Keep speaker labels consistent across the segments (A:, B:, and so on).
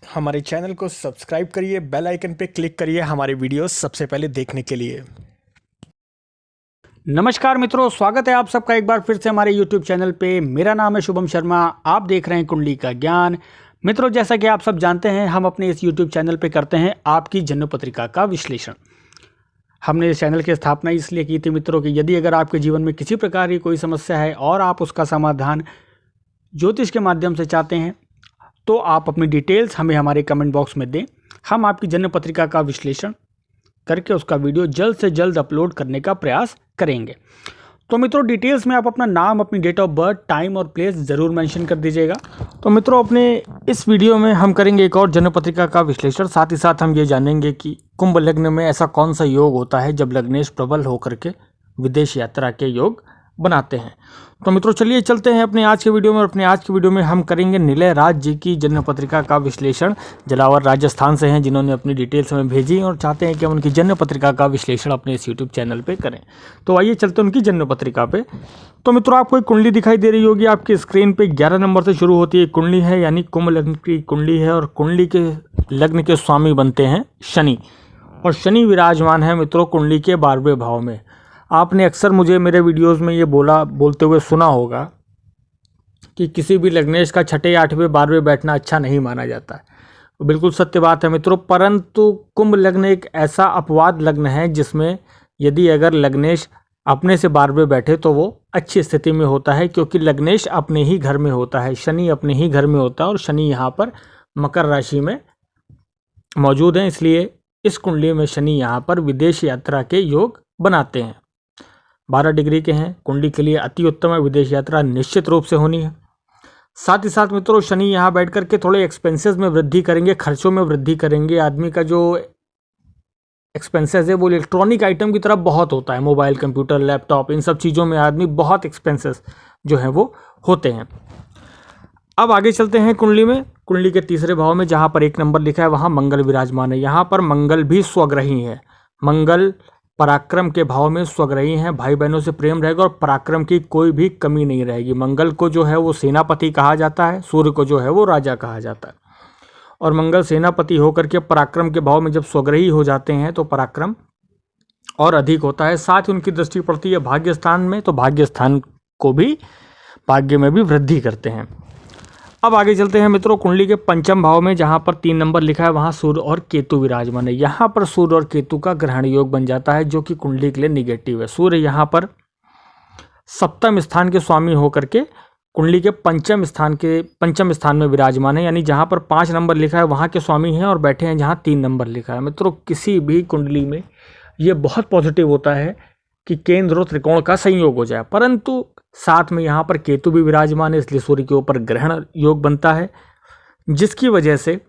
A: हमारे चैनल को सब्सक्राइब करिए, बेल आइकन पे क्लिक करिए हमारे वीडियोस सबसे पहले देखने के लिए।
B: नमस्कार मित्रों, स्वागत है आप सबका एक बार फिर से हमारे YouTube चैनल पे। मेरा नाम है शुभम शर्मा, आप देख रहे हैं कुंडली का ज्ञान। मित्रों, जैसा कि आप सब जानते हैं, हम अपने इस YouTube चैनल पे करते हैं आपकी जन्म पत्रिका का विश्लेषण। हमने इस चैनल की स्थापना इसलिए की थी मित्रों कि यदि अगर आपके जीवन में किसी प्रकार की कोई समस्या है और आप उसका समाधान ज्योतिष के माध्यम से चाहते हैं, तो आप अपनी डिटेल्स हमें हमारे कमेंट बॉक्स में दें। हम आपकी जन्म पत्रिका का विश्लेषण करके उसका वीडियो जल्द से जल्द अपलोड करने का प्रयास करेंगे। तो मित्रों, डिटेल्स में आप अपना नाम, अपनी डेट ऑफ बर्थ, टाइम और प्लेस ज़रूर मेंशन कर दीजिएगा। तो मित्रों, अपने इस वीडियो में हम करेंगे एक और जन्म पत्रिका का विश्लेषण। साथ ही साथ हम ये जानेंगे कि कुंभ लग्न में ऐसा कौन सा योग होता है जब लग्नेश प्रबल होकर के विदेश यात्रा के योग बनाते हैं। तो मित्रों, चलिए चलते हैं अपने आज के वीडियो में। और अपने आज के वीडियो में हम करेंगे निलय राज जी की जन्म पत्रिका का विश्लेषण। जलावर राजस्थान से हैं, जिन्होंने अपनी डिटेल्स हमें भेजी और चाहते हैं कि हम उनकी जन्म पत्रिका का विश्लेषण अपने इस यूट्यूब चैनल पे करें। तो आइए चलते हैं उनकी जन्म पत्रिका पे। तो मित्रों, आपको एक कुंडली दिखाई दे रही होगी आपकी स्क्रीन पे। 11 नंबर से शुरू होती है कुंडली है, यानी कुंभ लग्न की कुंडली है। और कुंडली के लग्न के स्वामी बनते हैं शनि, और शनि विराजमान है मित्रों कुंडली के 12वें भाव में। आपने अक्सर मुझे मेरे वीडियोस में ये बोलते हुए सुना होगा कि किसी भी लग्नेश का 6, 8वें, 12वें बैठना अच्छा नहीं माना जाता है। बिल्कुल सत्य बात है मित्रों, परंतु कुंभ लग्न एक ऐसा अपवाद लग्न है जिसमें यदि अगर लग्नेश अपने से 12वें बैठे तो वो अच्छी स्थिति में होता है, क्योंकि लग्नेश अपने ही घर में होता है, शनि अपने ही घर में होता है। और शनि यहाँ पर मकर राशि में मौजूद है, इसलिए इस कुंडली में शनि यहाँ पर विदेश यात्रा के योग बनाते हैं। 12 डिग्री के हैं, कुंडली के लिए अति उत्तम है, विदेश यात्रा निश्चित रूप से होनी है। साथ ही साथ मित्रों, शनि यहाँ बैठ करके थोड़े एक्सपेंसेस में वृद्धि करेंगे, खर्चों में वृद्धि करेंगे। आदमी का जो एक्सपेंसेस है वो इलेक्ट्रॉनिक आइटम की तरफ बहुत होता है, मोबाइल, कंप्यूटर, लैपटॉप, इन सब चीज़ों में आदमी बहुत एक्सपेंसेस जो हैं वो होते हैं। अब आगे चलते हैं कुंडली में। कुंडली के तीसरे भाव में जहाँ पर 1 नंबर लिखा है वहाँ मंगल विराजमान है। यहाँ पर मंगल भी स्वग्रही है। मंगल पराक्रम के भाव में स्वग्रही हैं। भाई बहनों से प्रेम रहेगा और पराक्रम की कोई भी कमी नहीं रहेगी। मंगल को जो है वो सेनापति कहा जाता है, सूर्य को जो है वो राजा कहा जाता है। और मंगल सेनापति होकर के पराक्रम के भाव में जब स्वग्रही हो जाते हैं तो पराक्रम और अधिक होता है। साथ ही उनकी दृष्टि पड़ती है भाग्य स्थान में, तो भाग्य स्थान को भी, भाग्य में भी वृद्धि करते हैं। अब आगे चलते हैं मित्रों, कुंडली के 5वें भाव में जहाँ पर 3 नंबर लिखा है वहाँ सूर्य और केतु विराजमान है। यहाँ पर सूर्य और केतु का ग्रहण योग बन जाता है, जो कि कुंडली के लिए निगेटिव है। सूर्य यहाँ पर 7वें स्थान के स्वामी होकर के कुंडली के 5वें स्थान में विराजमान है, यानी जहाँ पर 5 नंबर लिखा है वहाँ के स्वामी हैं और बैठे हैं जहाँ 3 नंबर लिखा है। मित्रों, किसी भी कुंडली में ये बहुत पॉजिटिव होता है कि केंद्र और त्रिकोण का संयोग हो जाए, परंतु साथ में यहाँ पर केतु भी विराजमान है, इसलिए सूर्य के ऊपर ग्रहण योग बनता है, जिसकी वजह से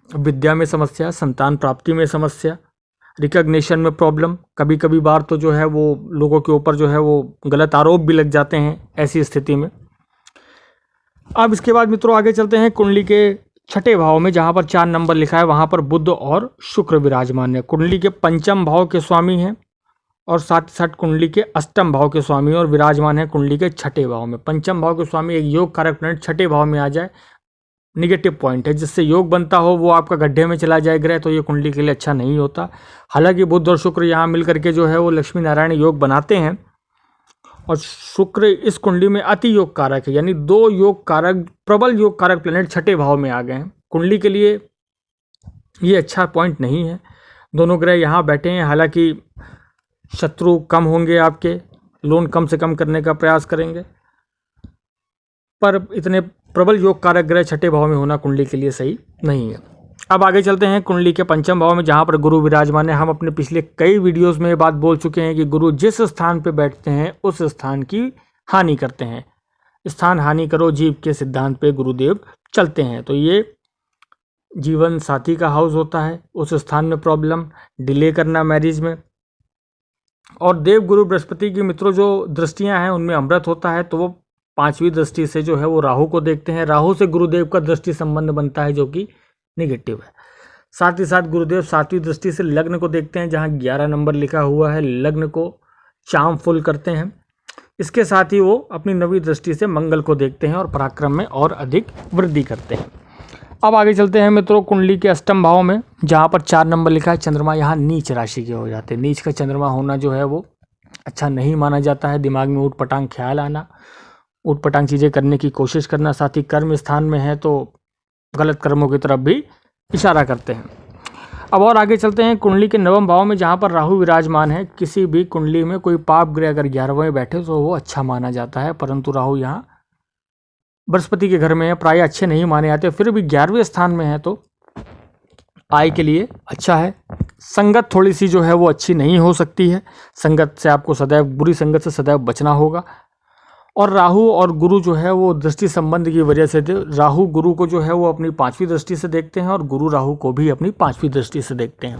B: विद्या में समस्या, संतान प्राप्ति में समस्या, रिकॉग्निशन में प्रॉब्लम, कभी कभी बार तो जो है वो लोगों के ऊपर जो है वो गलत आरोप भी लग जाते हैं ऐसी स्थिति में। अब इसके बाद मित्रों आगे चलते हैं कुंडली के 6वें भाव में जहाँ पर 4 नंबर लिखा है वहाँ पर बुध और शुक्र विराजमान है। कुंडली के 5वें भाव के स्वामी हैं और साथ ही साथ कुंडली के 8वें भाव के स्वामी और विराजमान है कुंडली के 6वें भाव में। 5वें भाव के स्वामी एक योग कारक प्लैनेट 6वें भाव में आ जाए, निगेटिव पॉइंट है, जिससे योग बनता हो वो आपका गड्ढे में चला जाए ग्रह, तो ये कुंडली के लिए अच्छा नहीं होता। हालांकि बुध और शुक्र यहाँ मिल करके जो है वो लक्ष्मी नारायण योग बनाते हैं, और शुक्र इस कुंडली में अति योग कारक है, यानी 2 योग कारक, प्रबल योग कारक प्लैनेट 6वें भाव में आ गए हैं। कुंडली के लिए ये अच्छा पॉइंट नहीं है। दोनों ग्रह यहाँ बैठे हैं, हालांकि शत्रु कम होंगे, आपके लोन कम से कम करने का प्रयास करेंगे, पर इतने प्रबल योग कारक ग्रह 6वें भाव में होना कुंडली के लिए सही नहीं है। अब आगे चलते हैं कुंडली के 5वें भाव में जहाँ पर गुरु विराजमान है। हम अपने पिछले कई वीडियोस में ये बात बोल चुके हैं कि गुरु जिस स्थान पे बैठते हैं उस स्थान की हानि करते हैं। स्थान हानि करो जीव के सिद्धांत पे गुरुदेव चलते हैं। तो ये जीवन साथी का हाउस होता है, उस स्थान में प्रॉब्लम, डिले करना मैरिज में। और देव गुरु बृहस्पति की मित्रों जो दृष्टियां हैं उनमें अमृत होता है, तो वो 5वीं दृष्टि से जो है वो राहु को देखते हैं। राहु से गुरुदेव का दृष्टि संबंध बनता है, जो कि नेगेटिव है। साथ ही साथ गुरुदेव 7वीं दृष्टि से लग्न को देखते हैं, जहाँ 11 नंबर लिखा हुआ है, लग्न को चार्मफुल करते हैं। इसके साथ ही वो अपनी 9वीं दृष्टि से मंगल को देखते हैं और पराक्रम में और अधिक वृद्धि करते हैं। अब आगे चलते हैं मित्रों कुंडली के अष्टम भाव में, जहाँ पर 4 नंबर लिखा है चंद्रमा, यहाँ नीच राशि के हो जाते हैं। नीच का चंद्रमा होना जो है वो अच्छा नहीं माना जाता है। दिमाग में ऊट पटांग ख्याल आना, ऊट पटांग चीज़ें करने की कोशिश करना, साथ ही कर्म स्थान में है तो गलत कर्मों की तरफ भी इशारा करते हैं। अब और आगे चलते हैं कुंडली के नवम भाव में, जहाँ पर राहु विराजमान है। किसी भी कुंडली में कोई पाप ग्रह अगर 11वें में बैठे तो वो अच्छा माना जाता है, परंतु राहु यहाँ बृहस्पति के घर में है, प्राय अच्छे नहीं माने जाते। फिर भी 11वें स्थान में है तो आय के लिए अच्छा है। संगत थोड़ी सी जो है वो अच्छी नहीं हो सकती है, संगत से आपको सदैव, बुरी संगत से सदैव बचना होगा। और राहु और गुरु जो है वो दृष्टि संबंध की वजह से, राहु गुरु को जो है वो अपनी 5वीं दृष्टि से देखते हैं और गुरु राहु को भी अपनी 5वीं दृष्टि से देखते हैं।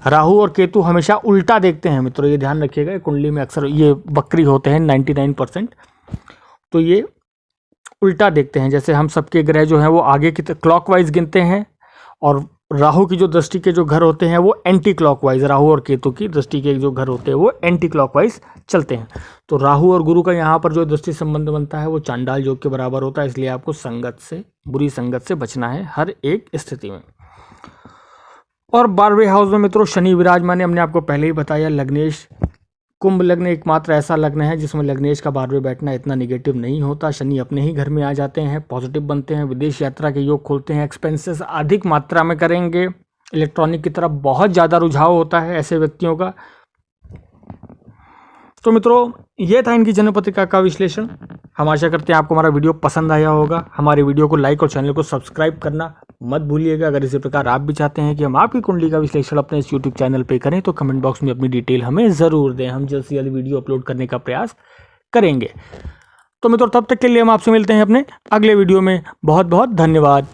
B: राहु और केतु हमेशा उल्टा देखते हैं मित्रों, ये ध्यान रखिएगा। कुंडली में अक्सर ये वक्री होते हैं 99%, तो ये उल्टा देखते हैं। जैसे हम सबके ग्रह जो हैं वो आगे की क्लॉकवाइज गिनते हैं, और राहु की जो दृष्टि के जो घर होते हैं वो एंटी क्लॉकवाइज, राहु और केतु की दृष्टि के जो घर होते हैं वो एंटी क्लॉकवाइज चलते हैं। तो राहु और गुरु का यहाँ पर जो दृष्टि संबंध बनता है वो चांडाल योग के बराबर होता है, इसलिए आपको संगत से, बुरी संगत से बचना है हर एक स्थिति में। और 12वें हाउस में मित्रों शनि विराजमान है। हमने आपको पहले ही बताया, लग्नेश, कुंभ लग्न एकमात्र ऐसा लग्न है जिसमें लग्नेश का 12वें बैठना इतना निगेटिव नहीं होता। शनि अपने ही घर में आ जाते हैं, पॉजिटिव बनते हैं, विदेश यात्रा के योग खोलते हैं, एक्सपेंसेस अधिक मात्रा में करेंगे, इलेक्ट्रॉनिक की तरफ बहुत ज़्यादा रुझाव होता है ऐसे व्यक्तियों का। तो मित्रों ये था इनकी जन्म पत्रिका का विश्लेषण। हम आशा करते हैं आपको हमारा वीडियो पसंद आया होगा। हमारे वीडियो को लाइक और चैनल को सब्सक्राइब करना मत भूलिएगा। अगर इसी प्रकार आप भी चाहते हैं कि हम आपकी कुंडली का विश्लेषण अपने इस यूट्यूब चैनल पे करें तो कमेंट बॉक्स में अपनी डिटेल हमें ज़रूर दें, हम जल्द से जल्द वीडियो अपलोड करने का प्रयास करेंगे। तो मित्रों तब तक के लिए हम आपसे मिलते हैं अपने अगले वीडियो में। बहुत बहुत धन्यवाद।